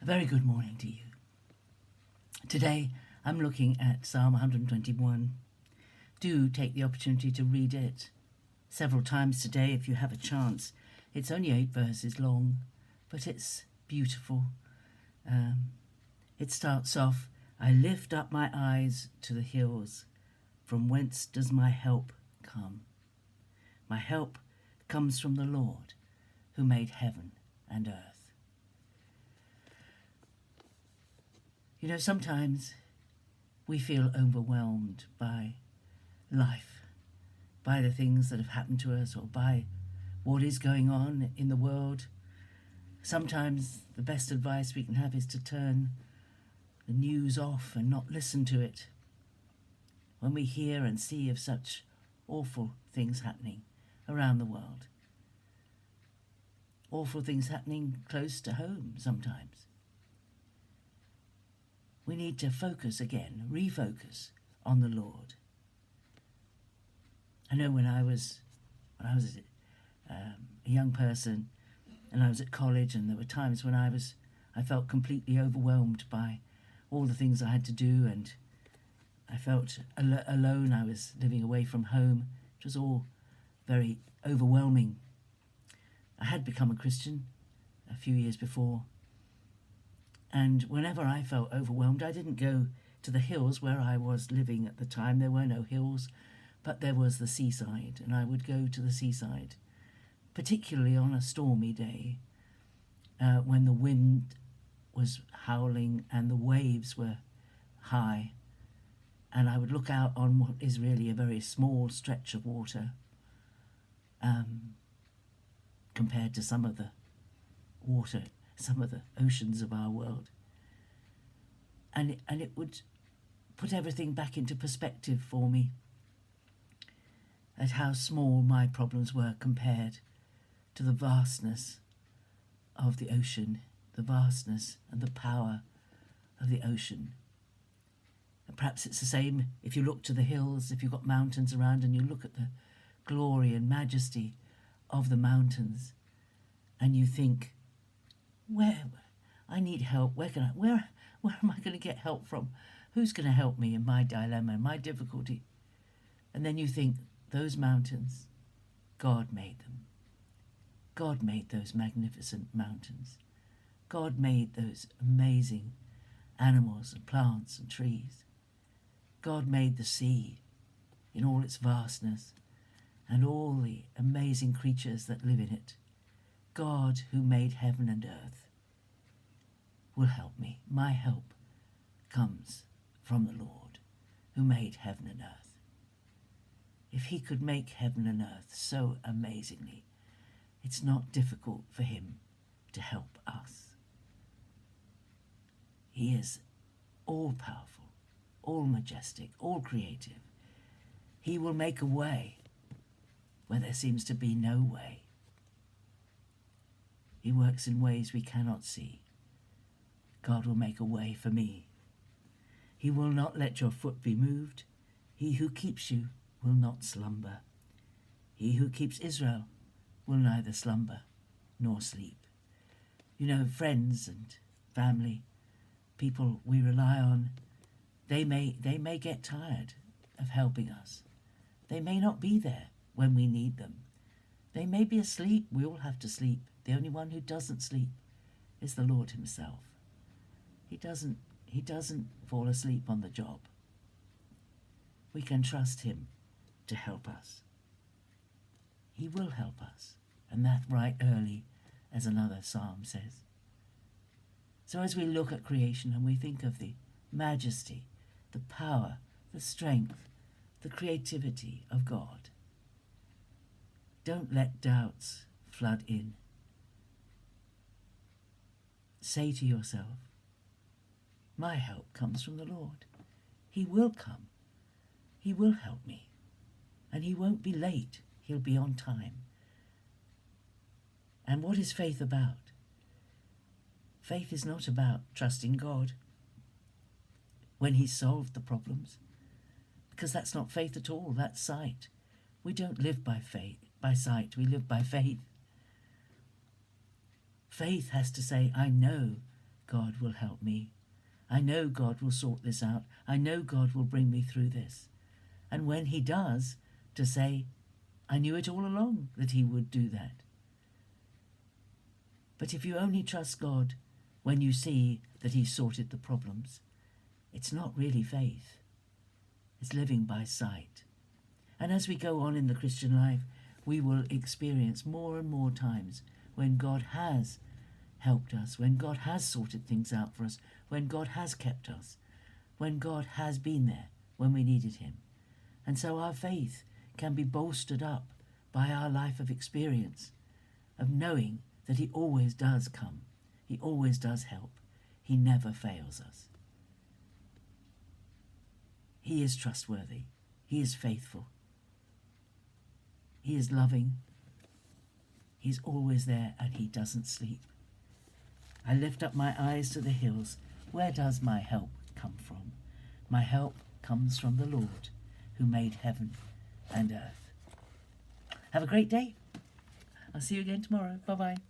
Very good morning to you. Today I'm looking at Psalm 121. Do take the opportunity to read it several times today if you have a chance. It's only 8 verses long, but it's beautiful. It starts off, I lift up my eyes to the hills. From whence does my help come? My help comes from the Lord, who made heaven and earth. You know, sometimes we feel overwhelmed by life, by the things that have happened to us, or by what is going on in the world. Sometimes the best advice we can have is to turn the news off and not listen to it when we hear and see of such awful things happening around the world. Awful things happening close to home sometimes. We need to focus again, refocus on the Lord. I know when I was a young person and I was at college, and there were times when I felt completely overwhelmed by all the things I had to do, and I felt alone. I was living away from home. It was all very overwhelming. I had become a Christian a few years before, and whenever I felt overwhelmed, I didn't go to the hills where I was living at the time. There were no hills, but there was the seaside, and I would go to the seaside, particularly on a stormy day when the wind was howling and the waves were high, and I would look out on what is really a very small stretch of water compared to some of the water, some of the oceans of our world. And it would put everything back into perspective for me at how small my problems were compared to the vastness of the ocean, the vastness and the power of the ocean. And perhaps it's the same if you look to the hills, if you've got mountains around and you look at the glory and majesty of the mountains, and you think, where I need help, where am I going to get help from? Who's going to help me in my dilemma, my difficulty? And then you think, those mountains, God made them. God made those magnificent mountains. God made those amazing animals and plants and trees. God made the sea in all its vastness and all the amazing creatures that live in it. God, who made heaven and earth, will help me. My help comes from the Lord, who made heaven and earth. If he could make heaven and earth so amazingly, it's not difficult for him to help us. He is all-powerful, all-majestic, all-creative. He will make a way where there seems to be no way. He works in ways we cannot see. God will make a way for me. He will not let your foot be moved. He who keeps you will not slumber. He who keeps Israel will neither slumber nor sleep. You know, friends and family, people we rely on, they may get tired of helping us. They may not be there when we need them. They may be asleep. We all have to sleep. The only one who doesn't sleep is the Lord himself. He doesn't fall asleep on the job. We can trust him to help us. He will help us, and that right early, as another psalm says. So as we look at creation and we think of the majesty, the power, the strength, the creativity of God, don't let doubts flood in. Say to yourself, my help comes from the Lord. He will come. He will help me. And he won't be late. He'll be on time. And what is faith about? Faith is not about trusting God when he's solved the problems, because that's not faith at all. That's sight. We don't live by sight. We live by faith. Faith has to say, I know God will help me. I know God will sort this out. I know God will bring me through this. And when he does, to say, I knew it all along that he would do that. But if you only trust God when you see that he's sorted the problems, it's not really faith. It's living by sight. And as we go on in the Christian life, we will experience more and more times when God has helped us, when God has sorted things out for us, when God has kept us, when God has been there when we needed him. And so our faith can be bolstered up by our life of experience, of knowing that he always does come, he always does help, he never fails us. He is trustworthy, he is faithful, he is loving, he's always there, and he doesn't sleep. I lift up my eyes to the hills. Where does my help come from? My help comes from the Lord, who made heaven and earth. Have a great day. I'll see you again tomorrow. Bye-bye.